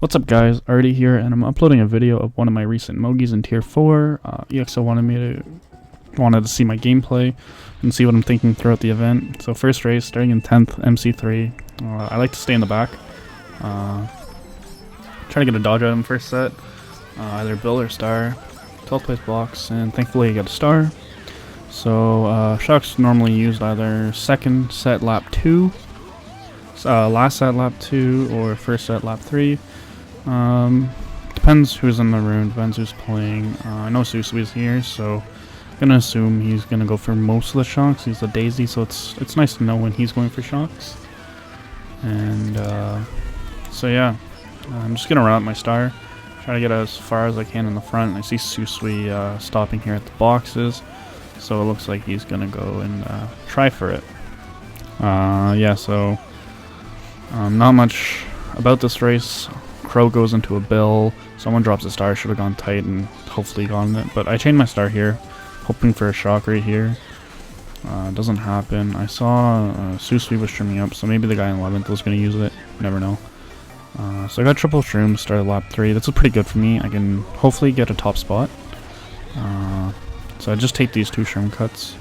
What's up guys, Artie here, and I'm uploading a video of one of my recent Mogis in Tier 4. EXO wanted to see my gameplay and see what I'm thinking throughout the event. So first race, starting in 10th, MC3. I like to stay in the back. Try to get a dodge out in first set, either Bill or Star. 12th place blocks, and thankfully I got a Star. So shocks normally used either second set lap 2, last set lap 2, or first set lap 3. Depends who's in the room, depends who's playing. I know Susui's here, so I'm gonna assume he's gonna go for most of the shocks. He's a daisy, so it's nice to know when he's going for shocks. And so yeah, I'm just gonna run up my Star, try to get as far as I can in the front. I see Susui stopping here at the boxes, so it looks like he's gonna go and try for it. Yeah, so not much about this race. Crow goes into a bill, someone drops a Star, should have gone tight and hopefully gotten it, but I chained my Star here, hoping for a shock right here. Doesn't happen. I saw Susui was trimming up, so maybe the guy in 11th was going to use it, never know. So I got triple shrooms, started lap 3, that's pretty good for me. I can hopefully get a top spot. So I just take these 2 shroom cuts,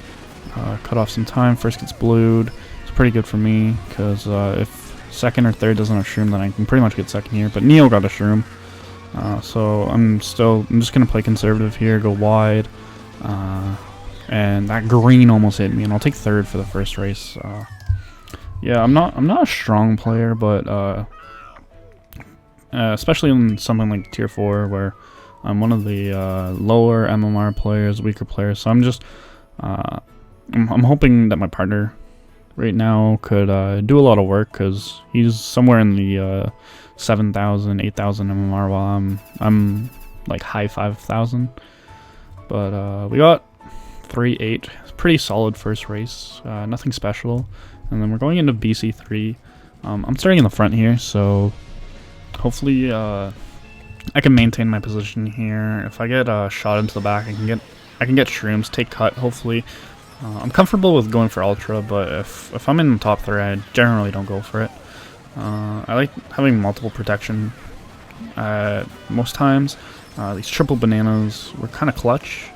cut off some time, first gets blued. It's pretty good for me, because if second or third doesn't have shroom, then I can pretty much get second here. But Neo got a shroom, so I'm just gonna play conservative here, go wide, and that green almost hit me, and I'll take third for the first race. Yeah, I'm not a strong player, but especially in something like Tier 4, where I'm one of the lower MMR players, weaker players. So I'm just I'm hoping that my partner right now could do a lot of work, because he's somewhere in the 7,000, 8,000 MMR, while I'm like high 5,000. But we got 3-8. It's pretty solid first race, nothing special. And then we're going into BC3. I'm starting in the front here, so hopefully I can maintain my position here. If I get shot into the back, I can get shrooms, take cut, hopefully. I'm comfortable with going for Ultra, but if I'm in the top 3, I generally don't go for it. I like having multiple protection most times. These triple bananas were kind of clutch.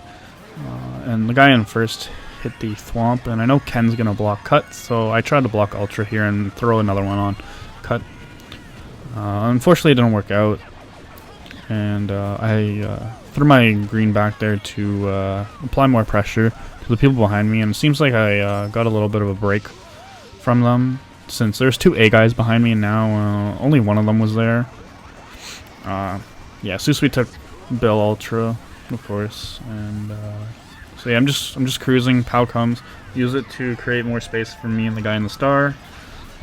And the guy in first hit the thwomp, and I know Ken's going to block cut, so I tried to block Ultra here and throw another one on cut. Unfortunately, it didn't work out, and I threw my green back there to apply more pressure to the people behind me, and it seems like I got a little bit of a break from them, since there's 2 A guys behind me, and now only one of them was there. Yeah, Susui took Bill Ultra, of course, and so yeah, I'm just cruising. Pow comes, use it to create more space for me and the guy in the Star,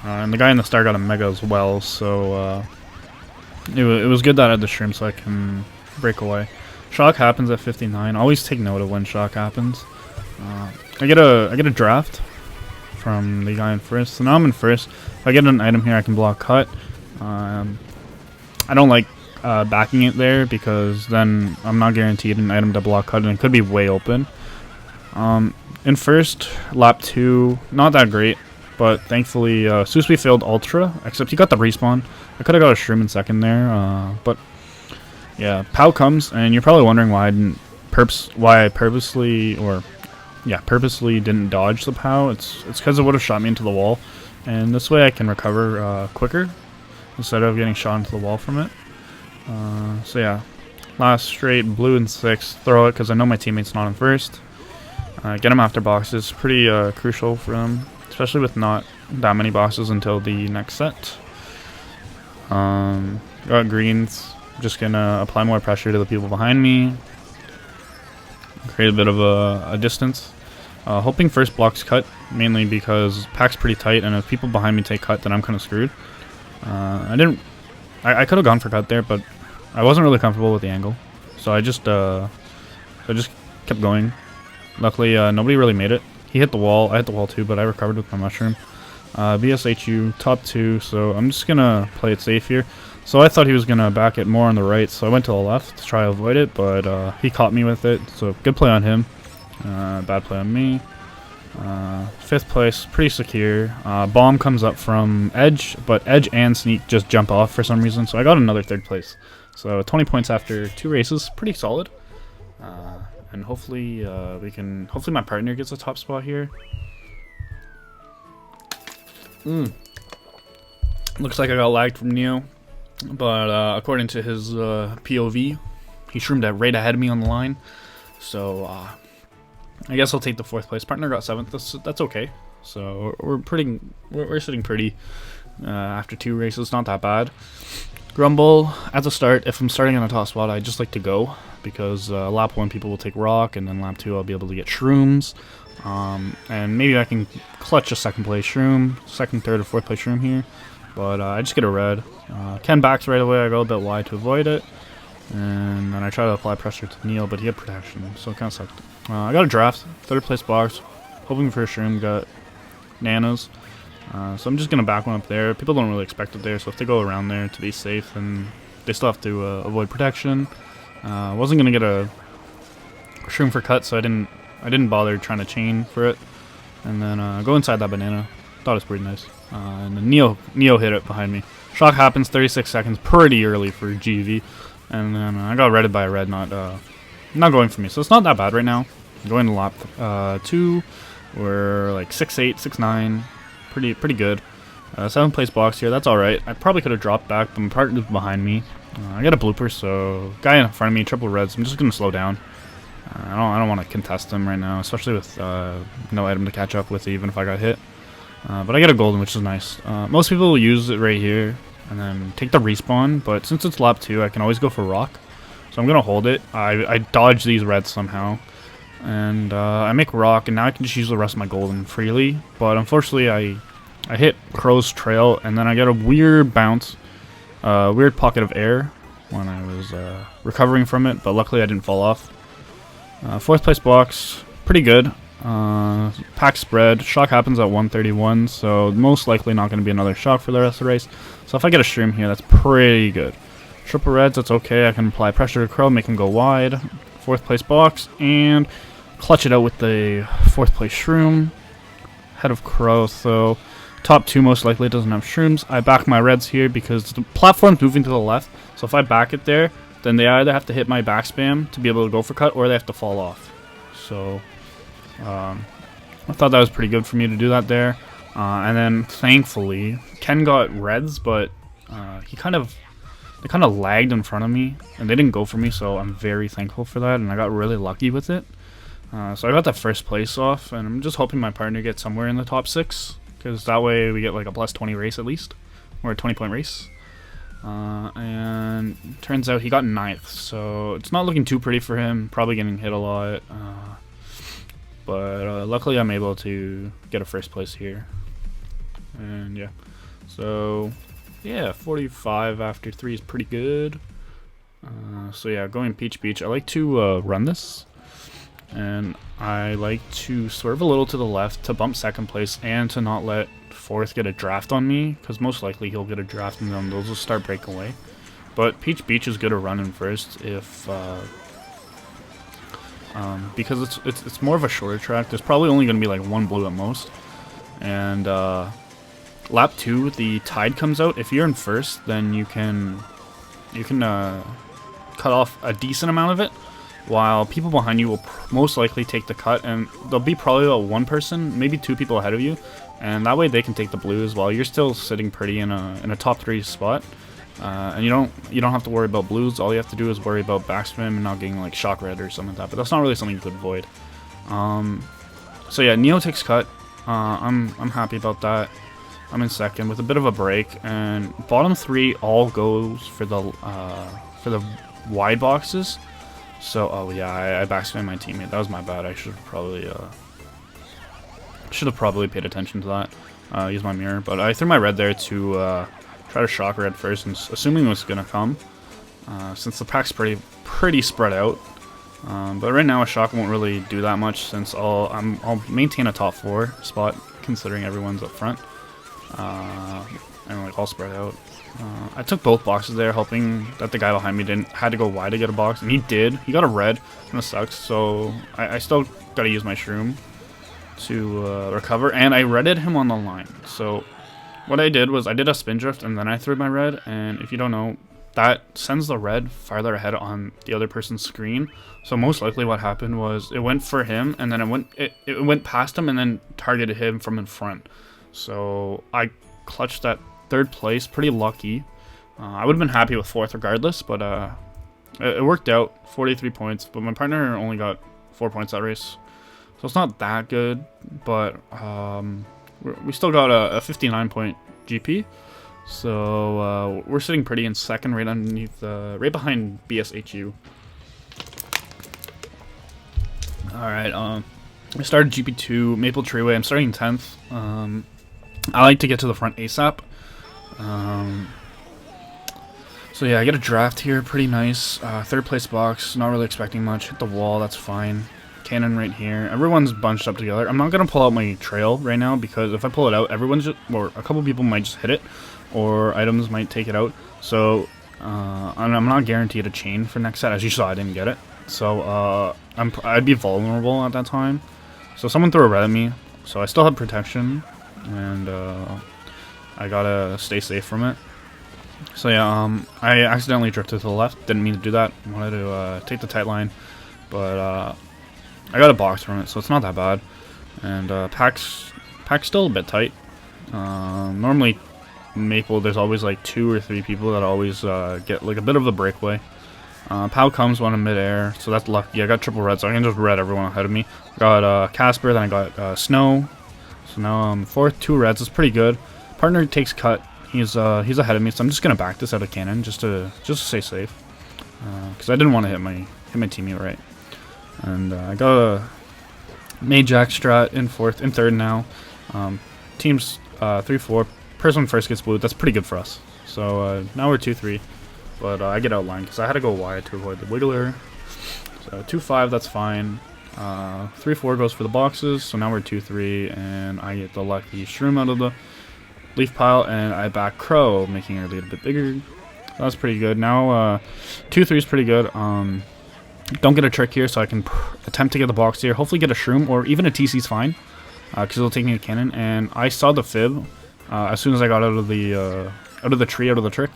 and the guy in the Star got a Mega as well, so it was good that I had the shroom so I can break away. Shock happens at 59. Always take note of when shock happens. I get a draft from the guy in first, so now I'm in first. If I get an item here, I can block cut. I don't like backing it there, because then I'm not guaranteed an item to block cut, and it could be way open. In first, lap 2, not that great, but thankfully Susui failed Ultra, except he got the respawn. I could have got a shroom in second there, but yeah, Pow comes, and you're probably wondering why I purposely didn't dodge the Pow. It's because it would have shot me into the wall, and this way I can recover quicker instead of getting shot into the wall from it. So yeah, last straight, blue in 6th, throw it because I know my teammate's not in first. Get him after boxes, pretty crucial for them, especially with not that many boxes until the next set. Got greens, just gonna apply more pressure to the people behind me, create a bit of a distance. Hoping first blocks cut, mainly because pack's pretty tight, and if people behind me take cut, then I'm kind of screwed. I could have gone for cut there, but I wasn't really comfortable with the angle, so I just kept going. Luckily, nobody really made it. He hit the wall. I hit the wall too, but I recovered with my mushroom. BSHU top 2, so I'm just gonna play it safe here. So I thought he was gonna back it more on the right, so I went to the left to try to avoid it, but he caught me with it, so good play on him. Bad play on me. Fifth place, pretty secure. Bomb comes up from Edge, but Edge and Sneak just jump off for some reason, so I got another third place. So 20 points after 2 races, pretty solid. And hopefully hopefully my partner gets a top spot here. Looks like I got lagged from Neo, but according to his POV, he shroomed that right ahead of me on the line. So I guess I'll take the 4th place. Partner got 7th. That's okay. So we're sitting pretty after 2 races. Not that bad. Grumble at the start. If I'm starting on a top spot, I just like to go because lap 1 people will take rock, and then lap 2 I'll be able to get shrooms. And maybe I can clutch a 2nd place shroom, 2nd, 3rd, or 4th place shroom here. But I just get a red. Ken backs right away. I go a bit wide to avoid it. And then I try to apply pressure to Neil, but he had protection, so it kind of sucked. I got a draft, 3rd place box, hoping for a shroom, got nanas. So I'm just going to back one up there. People don't really expect it there, so if they go around there to be safe, then they still have to avoid protection. Wasn't going to get a shroom for cut, so I didn't bother trying to chain for it. And then go inside that banana. Thought it was pretty nice. And then Neo hit it behind me. Shock happens, 36 seconds, pretty early for GV. And then I got redded by a red, not going for me. So it's not that bad right now. Going to lap 2, we're like 6'8", 6'9", pretty good. 7th place box here, that's alright. I probably could have dropped back, but my partner's behind me. I got a blooper, so guy in front of me, triple reds. I'm just gonna slow down. I don't want to contest him right now, especially with no item to catch up with, even if I got hit. But I get a golden, which is nice. Most people will use it right here and then take the respawn, but since it's lap 2, I can always go for rock. So I'm going to hold it. I dodge these reds somehow, and I make rock, and now I can just use the rest of my golden freely. But unfortunately, I hit Crow's trail, and then I get a weird bounce, weird pocket of air when I was recovering from it, but luckily I didn't fall off. 4th place box, pretty good. Pack spread. Shock happens at 131, so most likely not going to be another shock for the rest of the race. So if I get a stream here, that's pretty good. Triple reds, that's okay. I can apply pressure to Crow, make him go wide. 4th place box, and clutch it out with the 4th place shroom. Head of Crow, so top 2 most likely doesn't have shrooms. I back my reds here because the platform's moving to the left, so if I back it there, then they either have to hit my back spam to be able to go for cut, or they have to fall off. So I thought that was pretty good for me to do that there. And then thankfully Ken got reds, but they kind of lagged in front of me and they didn't go for me, so I'm very thankful for that, and I got really lucky with it. So I got that 1st place off, and I'm just hoping my partner gets somewhere in the top 6, because that way we get like a plus 20 race at least, or a 20-point race. And turns out he got 9th, so it's not looking too pretty for him, probably getting hit a lot. But luckily I'm able to get a 1st place here. And yeah, so yeah, 45 after 3 is pretty good. So yeah, going Peach Beach, I like to run this, and I like to swerve a little to the left to bump 2nd place and to not let 4th get a draft on me, because most likely he'll get a draft and then those will start breaking away. But Peach Beach is good to run in first if because it's more of a shorter track. There's probably only going to be like 1 blue at most, and lap 2 the tide comes out. If you're in first, then you can cut off a decent amount of it, while people behind you will most likely take the cut, and there'll be probably about 1 person, maybe 2 people ahead of you, and that way they can take the blues while you're still sitting pretty in a top 3 spot. And you don't have to worry about blues. All you have to do is worry about backspin and not getting like shock red or something like that. But that's not really something you could avoid. So yeah, Neo takes cut. I'm happy about that. I'm in 2nd with a bit of a break, and bottom 3 all goes for the wide boxes. So oh yeah, I backspin my teammate. That was my bad. I should have probably paid attention to that. Use my mirror, but I threw my red there to try to shock red first, and assuming it was gonna come, since the pack's pretty spread out. But right now a shock won't really do that much, since I'll maintain a top 4 spot considering everyone's up front, and like all spread out. I took both boxes there, hoping that the guy behind me had to go wide to get a box, and he did. He got a red, and it sucks. So I still gotta use my shroom to recover, and I redded him on the line. So what I did was I did a spin drift, and then I threw my red, and if you don't know, that sends the red farther ahead on the other person's screen. So most likely what happened was it went for him, and then it went past him and then targeted him from in front. So I clutched that 3rd place, pretty lucky. I would have been happy with 4th regardless, but it worked out, 43 points, but my partner only got 4 points that race. So it's not that good, but we still got a 59 point GP. So we're sitting pretty in 2nd, right underneath, right behind BSHU. Alright, I started GP2, Maple Treeway. I'm starting 10th. I like to get to the front ASAP. So yeah, I get a draft here, pretty nice. 3rd place box, not really expecting much. Hit the wall, that's fine. Cannon right here. Everyone's bunched up together. I'm not gonna pull out my trail right now because if I pull it out, or a couple people might just hit it, or items might take it out. So I'm not guaranteed a chain for next set. As you saw, I didn't get it. So I'd be vulnerable at that time. So someone threw a red at me. So I still have protection, and I gotta stay safe from it. So yeah, I accidentally drifted to the left. Didn't mean to do that. Wanted to take the tight line, but I got a box from it, so it's not that bad. And pack's still a bit tight. Normally, Maple, there's always like 2 or 3 people that always get like a bit of a breakaway. Pow comes one in midair, so that's lucky. I got triple red, so I can just red everyone ahead of me. Got Casper, then I got Snow. So now I'm 4th, 2 reds. It's pretty good. Partner takes cut. He's ahead of me, so I'm just gonna back this out of cannon just to stay safe, because I didn't want to hit my teammate right. And I got a May Jack strat in 3rd now. Teams 3-4. Person first gets blue. That's pretty good for us. So now we're 2-3, but I get outlined because I had to go wide to avoid the wiggler. So 2-5, that's fine. 3-4 goes for the boxes. So now we're 2-3, and I get the lucky shroom out of the leaf pile, and I back Crow, making our lead a bit bigger. So that's pretty good. Now 2-3 is pretty good. Don't get a trick here, so I can attempt to get the box here. Hopefully get a shroom, or even a TC is fine, because it'll take me to cannon. And I saw the fib as soon as I got out of the tree, out of the trick.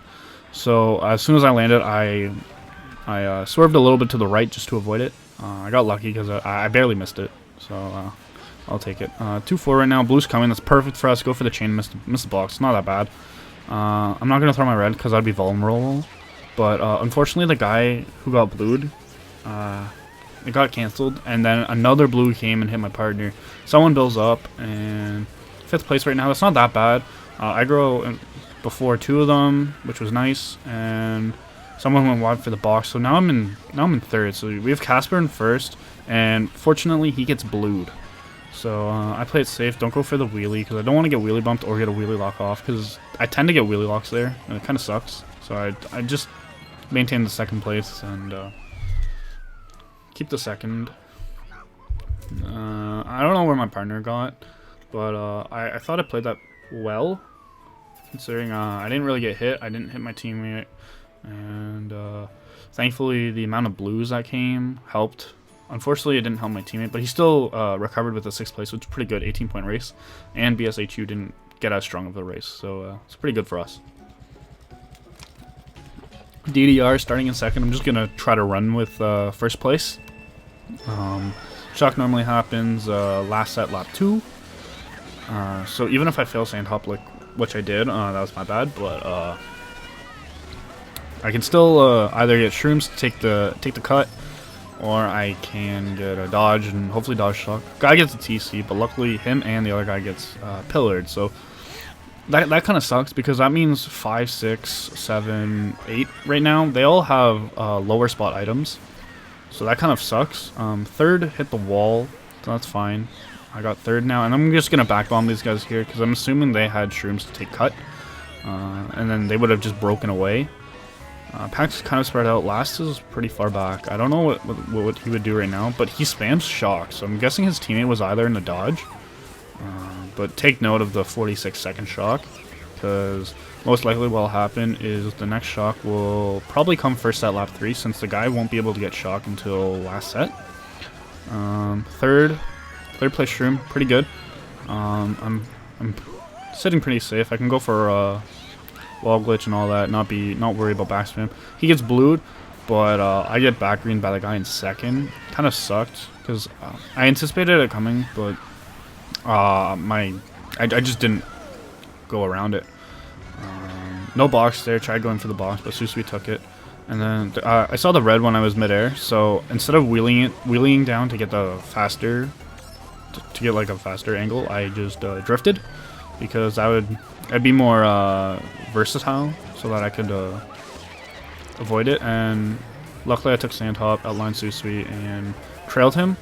So as soon as I landed, I swerved a little bit to the right just to avoid it. I got lucky because I barely missed it. So I'll take it. 2-4 right now. Blue's coming. That's perfect for us. Go for the chain. Miss the box. Not that bad. I'm not gonna throw my red because I'd be vulnerable. But unfortunately, the guy who got blued, it got cancelled, and then another blue came and hit my partner. Someone builds up, and 5th place right now. That's not that bad. I grow before 2 of them, which was nice, and someone went wide for the box. So now I'm in 3rd. So we have Casper in 1st, and fortunately he gets blued. So I play it safe. Don't go for the wheelie because I don't want to get wheelie bumped or get a wheelie lock off, because I tend to get wheelie locks there, and it kind of sucks. So I just maintain the 2nd place and keep the 2nd. I don't know where my partner got, but I thought I played that well, considering I didn't really get hit. I didn't hit my teammate, and thankfully the amount of blues that came helped. Unfortunately, it didn't help my teammate, but he still recovered with a 6th place, which is pretty good. 18-point race, and BSHU didn't get as strong of a race, so it's pretty good for us. DDR starting in 2nd. I'm just gonna try to run with 1st place. Shock normally happens last set, lap 2. So even if I fail sand hop, like which I did, that was my bad, but I can still either get shrooms to take the cut, or I can get a dodge and hopefully dodge shock. Guy gets a TC, but luckily him and the other guy gets pillared. So that kind of sucks, because that means 5, 6, 7, 8 right now. They all have lower spot items, so that kind of sucks. 3rd hit the wall, so that's fine. I got 3rd now, and I'm just gonna back bomb these guys here because I'm assuming they had shrooms to take cut, and then they would have just broken away. Pack's kind of spread out. Last is pretty far back. I don't know what he would do right now, but he spams shock, so I'm guessing his teammate was either in the dodge. But take note of the 46-second shock, because most likely what will happen is the next shock will probably come first at lap 3, since the guy won't be able to get shock until last set. 3rd, third place shroom, pretty good. I'm sitting pretty safe. I can go for wall glitch and all that, not worry about back spam. He gets blued, but I get back green by the guy in second. Kind of sucked because I anticipated it coming, but I just didn't go around it. No box there. Tried going for the box, but Susui took it. And then I saw the red when I was midair, so instead of wheeling down to get the faster, to get like a faster angle, I just drifted, because I'd be more versatile, so that I could avoid it. And luckily I took Sandhop, outlined Susui, and trailed him.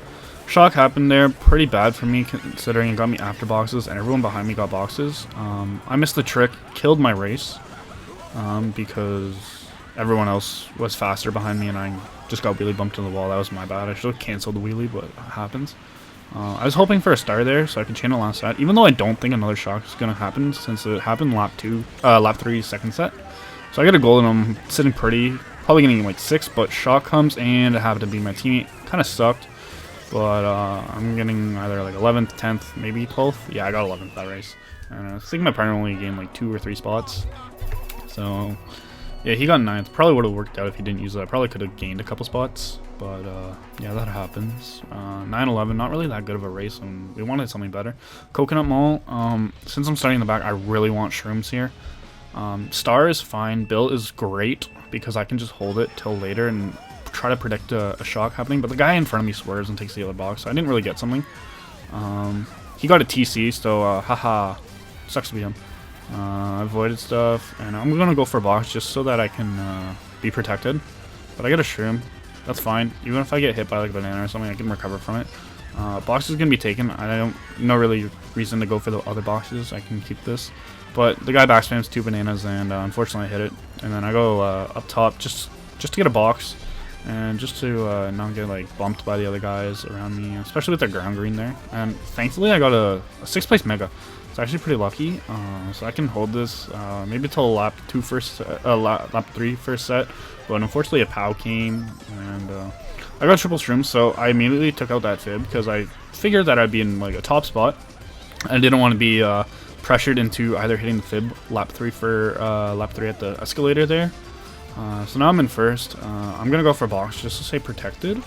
Shock happened there, pretty bad for me considering it got me after boxes and everyone behind me got boxes. I missed the trick, killed my race, because everyone else was faster behind me and I just got wheelie bumped to the wall. That was my bad. I should have canceled the wheelie, but it happens. I was hoping for a star there so I could channel last set, even though I don't think another shock is going to happen since it happened lap 3 second set. So I got a gold and I'm sitting pretty, probably getting like 6, but shock comes and it happened to be my teammate. Kind of sucked, but I'm getting either like 11th, 10th, maybe 12th. Yeah, I got 11th that race. And I think my partner only gained like 2 or 3 spots. So yeah, he got 9th. Probably would have worked out if he didn't use that. Probably could have gained a couple spots. But yeah, that happens. 9-11, not really that good of a race, and we wanted something better. Coconut Mall, since I'm starting in the back, I really want shrooms here. Star is fine. Bill is great, because I can just hold it till later and try to predict a shock happening. But the guy in front of me swerves and takes the other box, so I didn't really get something. He got a TC, so haha, sucks to be him. I avoided stuff, and I'm gonna go for a box just so that I can be protected. But I get a shroom, that's fine. Even if I get hit by like a banana or something, I can recover from it. Box is gonna be taken. I don't no really reason to go for the other boxes. I can keep this, but the guy back spams 2 bananas, and unfortunately I hit it. And then I go up top just to get a box, and just to not get like bumped by the other guys around me, especially with the ground green there. And thankfully I got a 6th place mega. It's actually pretty lucky, so I can hold this maybe till lap 3 first set, but unfortunately a POW came, and I got triple shrooms, so I immediately took out that fib, because I figured that I'd be in like a top spot. I didn't want to be pressured into either hitting the fib lap 3 at the escalator there. So now I'm in first. I'm gonna go for a box just to stay protected,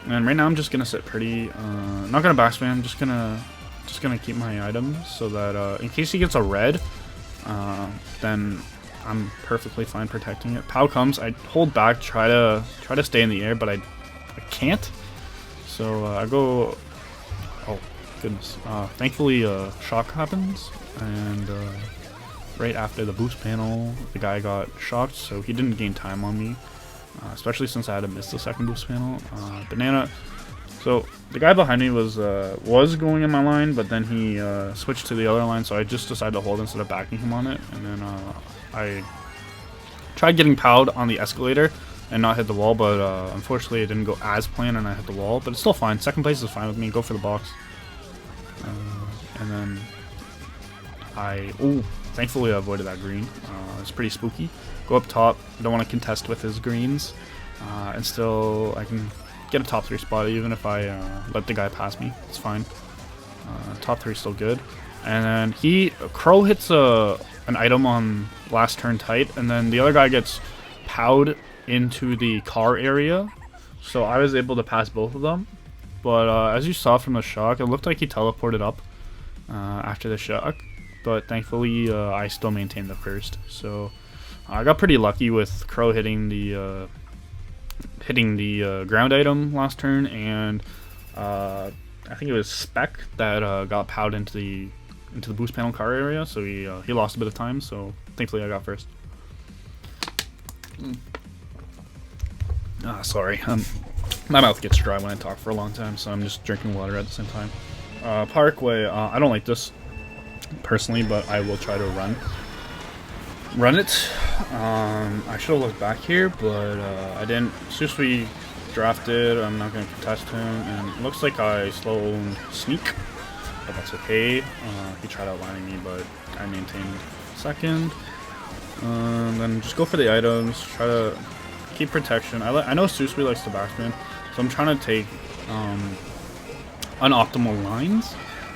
and right now I'm just gonna sit pretty, not gonna backspam, just gonna keep my items so that in case he gets a red, then I'm perfectly fine protecting it. POW comes, I hold back, try to stay in the air, but I can't. So I go. Oh goodness! Thankfully, shock happens, and right after the boost panel, the guy got shocked, so he didn't gain time on me, especially since I had to miss the second boost panel. Banana. So the guy behind me was going in my line, but then he switched to the other line, so I just decided to hold instead of backing him on it. And then I tried getting POW'd on the escalator and not hit the wall, but unfortunately it didn't go as planned and I hit the wall. But it's still fine. Second place is fine with me. Go for the box. And then thankfully I avoided that green. It's pretty spooky. Go up top. I don't want to contest with his greens, and still I can get a top 3 spot even if I let the guy pass me. It's fine. Top 3 is still good. And then Crow hits an item on last turn tight, and then the other guy gets POW'd into the car area, so I was able to pass both of them. But as you saw from the shock, it looked like he teleported up after the shock, but thankfully I still maintained the first. So I got pretty lucky with Crow hitting the ground item last turn, and I think it was Spec that got POW'd into the boost panel car area, so he lost a bit of time, so thankfully I got first. Sorry, my mouth gets dry when I talk for a long time, so I'm just drinking water at the same time. Parkway, I don't like this personally, but I will try to run it. I should have looked back here, but I didn't. Susui drafted. I'm not going to contest him, and it looks like I slow-owned Sneak, but that's okay. He tried outlining me, but I maintained second. Then just go for the items. Try to keep protection. I know Susui likes to backspin, so I'm trying to take unoptimal lines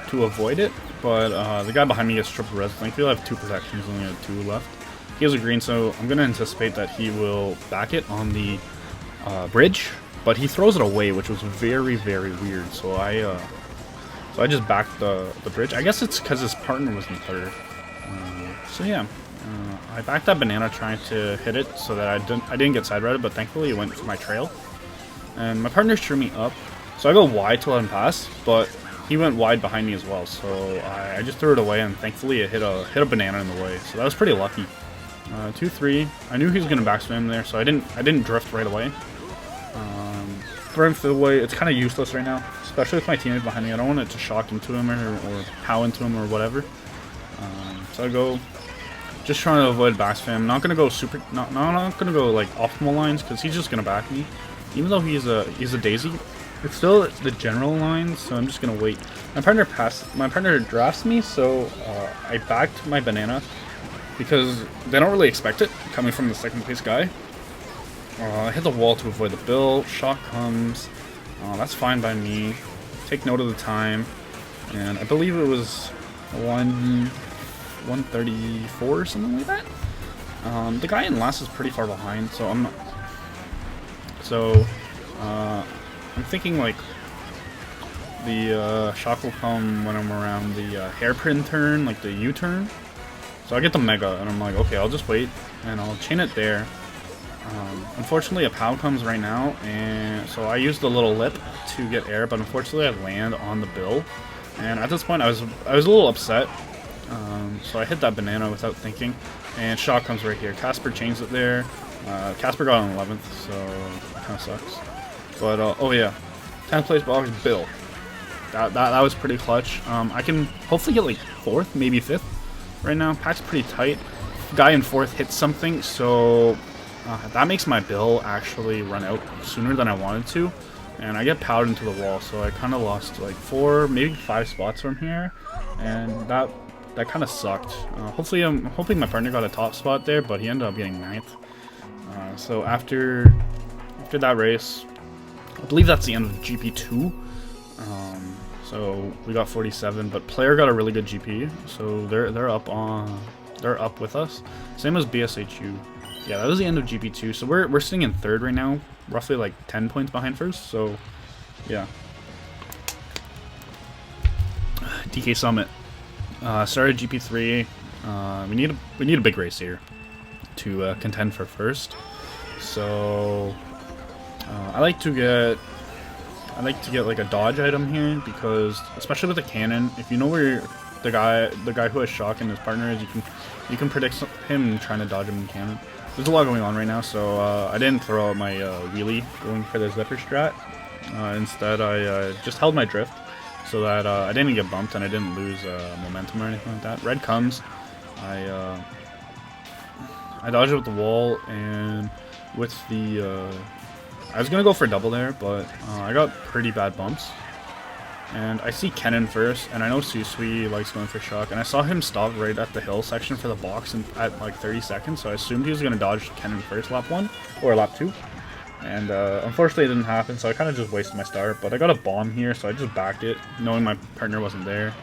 to avoid it. But the guy behind me gets triple res. I feel I have 2 protections, only have 2 left. He has a green, so I'm gonna anticipate that he will back it on the bridge. But he throws it away, which was very, very weird. So I just backed the bridge. I guess it's because his partner was in third. So yeah, I backed that banana trying to hit it so that I didn't get side routed, but thankfully it went for my trail. And my partner threw me up, so I go wide to let him pass, but he went wide behind me as well. So I just threw it away, and thankfully it hit a banana in the way. So that was pretty lucky. 2-3. I knew he was gonna backspam there, so I didn't drift right away. Throwing for the way, it's kind of useless right now, especially with my teammate behind me. I don't want it to shock into him or pow into him or whatever. So I go, just trying to avoid backspam. Not gonna go not gonna go like optimal lines because he's just gonna back me. Even though he's a daisy, it's still the general lines. So I'm just gonna wait. My partner drafts me, so I backed my banana because they don't really expect it coming from the second place guy. I hit the wall to avoid the bill. Shock comes. That's fine by me. Take note of the time, and I believe it was 1:34 or something like that. The guy in last is pretty far behind, so I'm not. So I'm thinking like the shock will come when I'm around the hairpin turn, like the U-turn. So I get the mega, and I'm like, okay, I'll just wait, and I'll chain it there. Unfortunately, a POW comes right now, and so I used the little lip to get air, but unfortunately I land on the bill. And at this point, I was a little upset. So I hit that banana without thinking, and shock comes right here. Casper chains it there. Casper got on 11th, so it kind of sucks. But oh yeah, 10th place box bill. That was pretty clutch. I can hopefully get like 4th, maybe 5th right now. Pack's pretty tight. Guy in 4th hits something, so that makes my bill actually run out sooner than I wanted to, and I get powed into the wall, so I kind of lost like 4, maybe 5 spots from here, and that kind of sucked. Hopefully, I'm hoping my partner got a top spot there, but he ended up getting 9th. So after that race, I believe that's the end of GP2. So we got 47, but player got a really good GP, so they're up with us. Same as BSHU. Yeah, that was the end of GP2. So we're sitting in 3rd right now, roughly like 10 points behind 1st. So yeah. DK Summit started GP3. We need a big race here to contend for 1st. So I like to get like a dodge item here, because especially with the cannon, if you know where the guy who has shock and his partner is, you can predict him trying to dodge him in cannon. There's a lot going on right now, so I didn't throw out my wheelie going for the zipper strat. Instead, I just held my drift so that I didn't get bumped and I didn't lose momentum or anything like that. Red comes. I dodged it with the wall, and with the I was gonna go for a double there, but I got pretty bad bumps. And I see Kennen first, and I know Susui likes going for shock, and I saw him stop right at the hill section for the box at like 30 seconds, so I assumed he was going to dodge Kennen first lap 1, or lap 2. And unfortunately it didn't happen, so I kind of just wasted my start, but I got a bomb here, so I just backed it, knowing my partner wasn't there.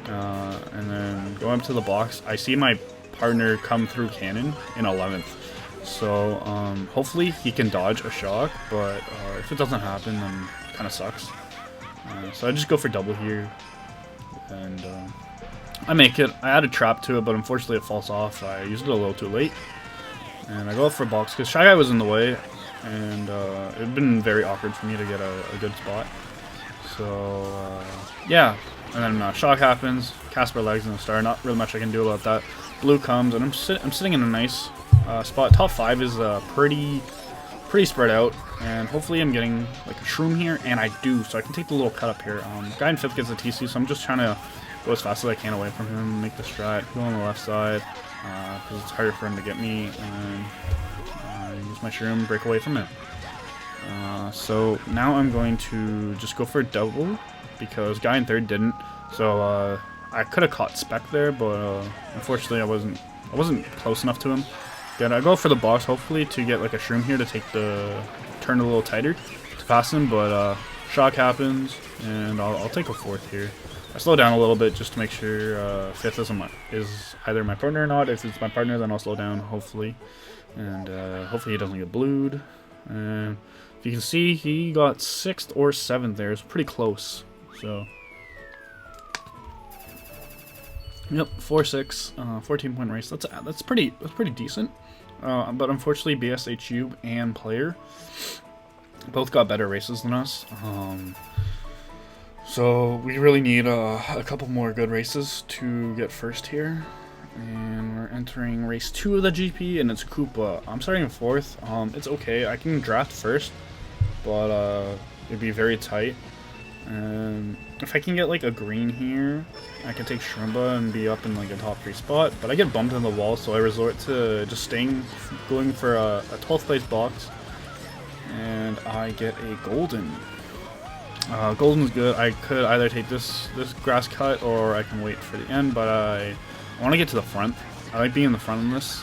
And then going up to the box, I see my partner come through cannon in 11th. So hopefully he can dodge a shock, but if it doesn't happen, then it kind of sucks. So I just go for double here, and I make it. I add a trap to it, but unfortunately it falls off. I used it a little too late, and I go up for a box because Shy Guy was in the way, and it had been very awkward for me to get a good spot. So yeah, and then shock happens. Casper legs in the star. Not really much I can do about that. Blue comes, and I'm sitting in a nice spot. Top 5 is pretty spread out, and hopefully I'm getting like a shroom here, and I do, so I can take the little cut up here. Guy in 5th gets a TC, so I'm just trying to go as fast as I can away from him, make the strat, go on the left side, because it's harder for him to get me, and use my shroom, break away from him. So now I'm going to just go for a double, because guy in 3rd didn't, so I could have caught Spec there, but unfortunately I wasn't close enough to him. Then I go for the box, hopefully, to get like a shroom here to take the turn a little tighter to pass him, but shock happens, and I'll take a fourth here. I slow down a little bit just to make sure fifth is either my partner or not. If it's my partner, then I'll slow down, hopefully. And hopefully he doesn't get blued. And if you can see, he got 6th or 7th there. It's pretty close. So, yep, 4-6, 14-point race. That's pretty decent. But unfortunately, BSHU and player both got better races than us. So we really need a couple more good races to get first here. And we're entering race 2 of the GP, and it's Koopa. I'm starting in 4th. It's okay. I can draft first, but it'd be very tight. And if I can get like a green here, I can take Shrimba and be up in like a top 3 spot. But I get bumped in the wall, so I resort to just going for a 12th place box. And I get a golden. Golden's good. I could either take this grass cut, or I can wait for the end, but I want to get to the front. I like being in the front of this.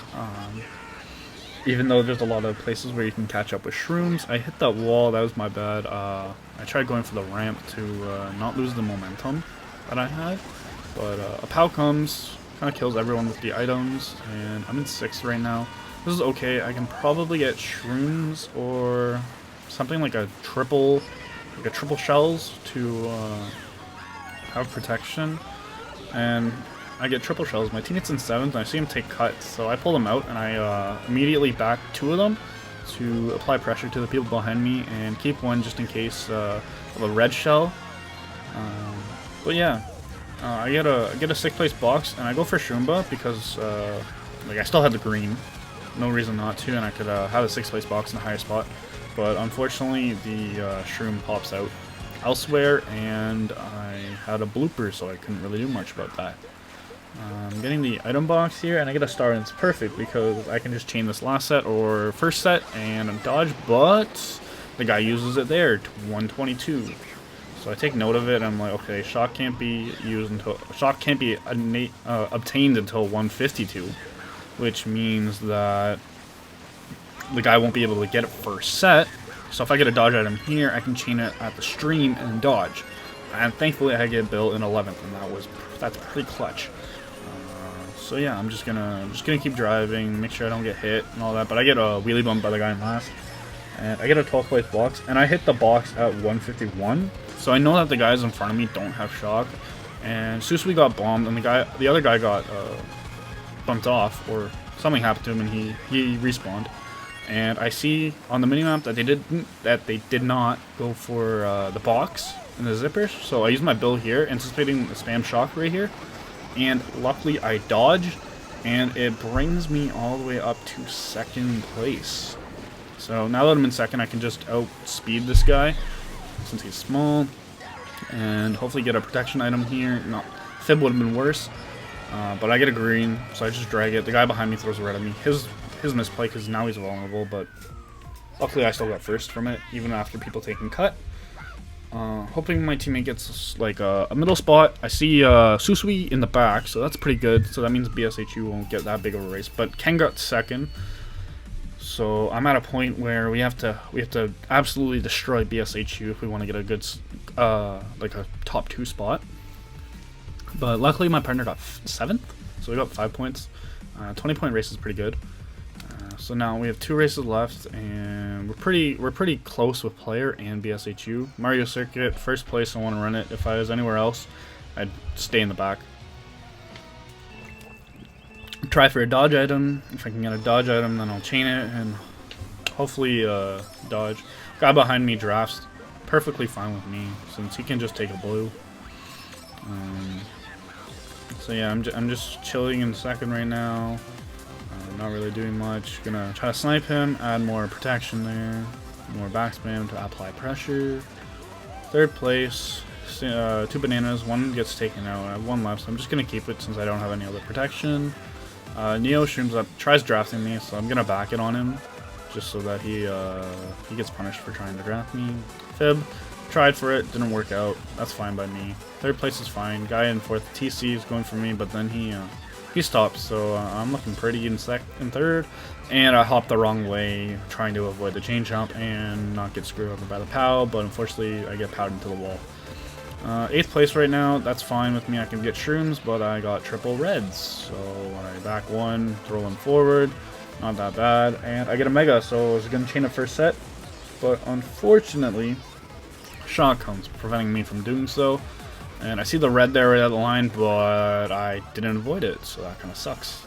Even though there's a lot of places where you can catch up with shrooms. I hit that wall, that was my bad. I tried going for the ramp to not lose the momentum that I had. But a POW comes, kind of kills everyone with the items, and I'm in 6th right now. This is okay. I can probably get shrooms or something like a triple shells to have protection. And I get triple shells. My teammate's in 7th, and I see him take cuts, so I pull them out, and I immediately back 2 of them to apply pressure to the people behind me and keep one just in case of a red shell. But yeah, I get a 6th place box, and I go for Shumba because like I still had the green, no reason not to, and I could have a 6th place box in a higher spot. But unfortunately, the shroom pops out elsewhere, and I had a blooper, so I couldn't really do much about that. I'm getting the item box here, and I get a star, and it's perfect because I can just chain this last set or first set and dodge, but the guy uses it there to 122. So I take note of it, and I'm like, okay, shock can't be obtained until 152, which means that the guy won't be able to get it first set. So if I get a dodge item here, I can chain it at the stream and dodge. And thankfully I get Bill in 11th, and that's pretty clutch. So yeah, I'm just gonna keep driving, make sure I don't get hit and all that. But I get a wheelie bump by the guy in last, and I get a 12th place box, and I hit the box at 151. So I know that the guys in front of me don't have shock, and Susui got bombed, and the other guy got bumped off, or something happened to him, and he respawned. And I see on the minimap that they did not go for the box and the zippers. So I use my bill here, anticipating the spam shock right here. And luckily I dodge, and it brings me all the way up to 2nd place. So now that I'm in 2nd, I can just outspeed this guy since he's small, and hopefully get a protection item here. No, Fib would have been worse, but I get a green, so I just drag it. The guy behind me throws a red at me. His misplay, because now he's vulnerable, but luckily I still got first from it, even after people taking cut. Hoping my teammate gets like a middle spot. I see Susui in the back, so that's pretty good. So that means BSHU won't get that big of a race. But Ken got 2nd, so I'm at a point where we have to absolutely destroy BSHU if we want to get a good like a top 2 spot. But luckily my partner got 7th, so we got 5 points. 20-point race is pretty good. So now we have 2 races left, and we're pretty close with player and BSHU. Mario Circuit, first place. I want to run it. If I was anywhere else, I'd stay in the back. Try for a dodge item. If I can get a dodge item, then I'll chain it and hopefully dodge. Guy behind me drafts perfectly fine with me since he can just take a blue. So yeah, I'm just chilling in 2nd right now. Not really doing much. Gonna try to snipe him, add more protection there, more backspam to apply pressure. 3rd place, 2 bananas, 1 gets taken out. I have 1 left, so I'm just gonna keep it since I don't have any other protection. Neo streams up, tries drafting me, so I'm gonna back it on him, just so that he gets punished for trying to draft me. Fib tried for it, didn't work out. That's fine by me. 3rd place is fine. Guy in 4th, TC is going for me, but then he he stopped, so I'm looking pretty in third, and I hopped the wrong way, trying to avoid the chain jump and not get screwed over by the POW, but unfortunately I get POW'd into the wall. 8th place right now, that's fine with me, I can get shrooms, but I got triple reds, so I back one, rolling forward, not that bad, and I get a mega, so I was going to chain a first set, but unfortunately, shock comes, preventing me from doing so. And I see the red there right at the line, but I didn't avoid it, so that kind of sucks.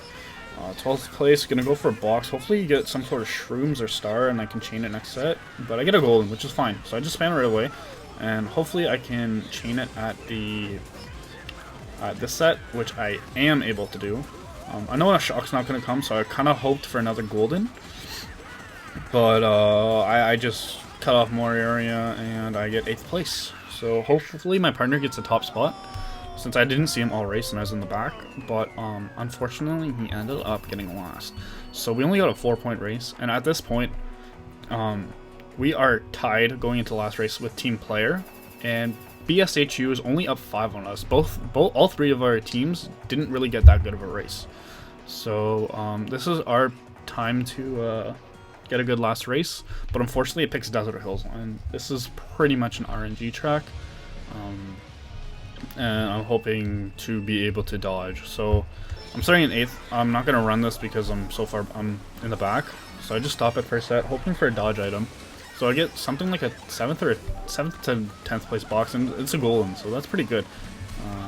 12th place, gonna go for a box. Hopefully you get some sort of shrooms or star and I can chain it next set. But I get a golden, which is fine. So I just spam it right away. And hopefully I can chain it at this set, which I am able to do. I know a shock's not gonna come, so I kind of hoped for another golden. But I just cut off more area and I get 8th place. So hopefully my partner gets a top spot, since I didn't see him all race and I was in the back, but unfortunately he ended up getting last. So we only got a 4-point race, and at this point, we are tied going into the last race with team player, and BSHU is only up 5 on us. All three of our teams didn't really get that good of a race. So this is our time to get a good last race, but unfortunately it picks Desert Hills, and this is pretty much an RNG track, and I'm hoping to be able to dodge. So I'm starting in 8th. I'm not going to run this because I'm in the back, so I just stop at first set, hoping for a dodge item. So I get something like a 7th to 10th place box, and it's a golden, so that's pretty good.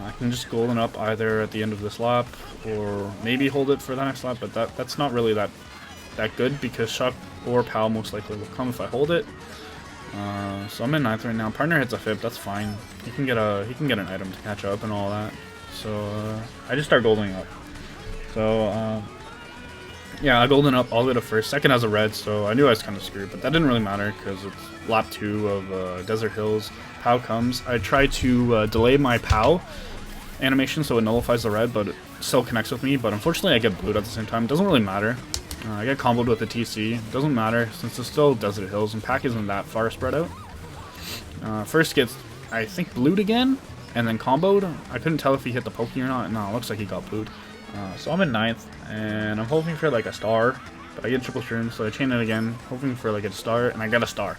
I can just golden up either at the end of this lap, or maybe hold it for the next lap, but that's not really that good, because shock or POW most likely will come if I hold it. So I'm in 9th right now. Partner hits a fib, that's fine. He can get an item to catch up and all that. So I just start goldening up. So yeah, I golden up all the way to first. Second has a red, so I knew I was kind of screwed, but that didn't really matter because it's lap 2 of Desert Hills. POW comes. I try to delay my POW animation so it nullifies the red, but it still connects with me. But unfortunately I get blued at the same time. Doesn't really matter. I get comboed with the TC. Doesn't matter since it's still Desert Hills and pack isn't that far spread out. First gets, I think, blued again, and then comboed. I couldn't tell if he hit the pokey or not. No, it looks like he got blued. So I'm in 9th, and I'm hoping for like a star, but I get triple shroom, so I chain it again, hoping for like a star, and I got a star.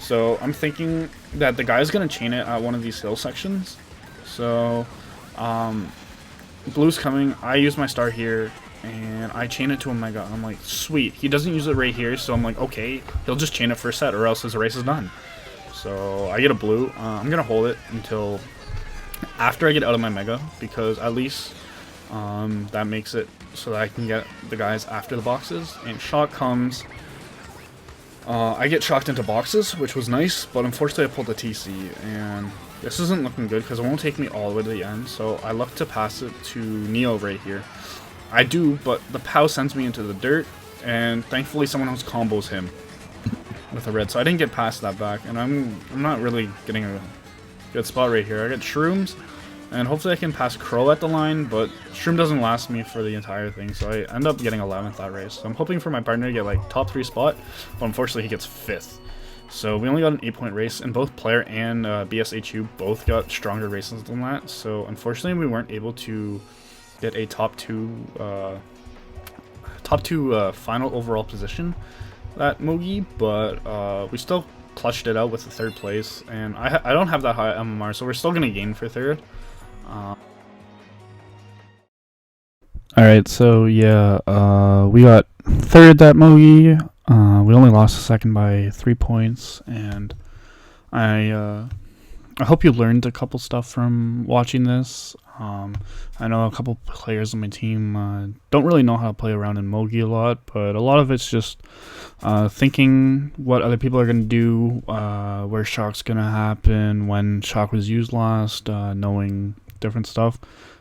So I'm thinking that the guy's gonna chain it at one of these hill sections. So blue's coming. I use my star here, and I chain it to a mega. I'm like, sweet. He doesn't use it right here, so I'm like, okay, he'll just chain it for a set, or else his race is done. So I get a blue. I'm gonna hold it until after I get out of my mega, because at least that makes it so that I can get the guys after the boxes. And shock comes. I get shocked into boxes, which was nice, but unfortunately I pulled the TC, and this isn't looking good because it won't take me all the way to the end. So I look to pass it to Neo right here. I do, but the POW sends me into the dirt, and thankfully someone else combos him with a red, so I didn't get past that back, and I'm not really getting a good spot right here. I get shrooms, and hopefully I can pass Crow at the line, but shroom doesn't last me for the entire thing, so I end up getting 11th that race. So I'm hoping for my partner to get like top 3 spot, but unfortunately he gets 5th. So we only got an 8-point race, and both player and BSHU both got stronger races than that, so unfortunately we weren't able to get a top two final overall position at Mogi, but we still clutched it out with the 3rd place, and I don't have that high MMR, so we're still gonna gain for 3rd. Alright, so yeah, we got 3rd at Mogi. We only lost 2nd by 3 points, and I hope you learned a couple stuff from watching this. I know a couple players on my team don't really know how to play around in Mogi a lot, but a lot of it's just thinking what other people are going to do, where shock's going to happen, when shock was used last, knowing different stuff.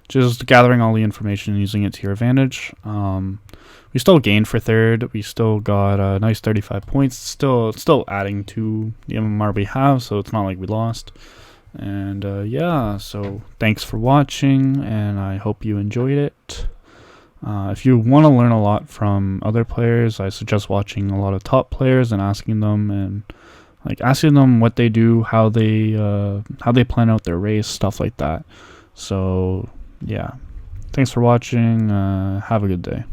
Just gathering all the information and using it to your advantage. We still gained for 3rd. We still got a nice 35 points. Still adding to the MMR we have, so it's not like we lost. And yeah, so thanks for watching, and I hope you enjoyed it. If you want to learn a lot from other players, I suggest watching a lot of top players and asking them what they do, how they plan out their race, stuff like that. So yeah, Thanks for watching. Have a good day.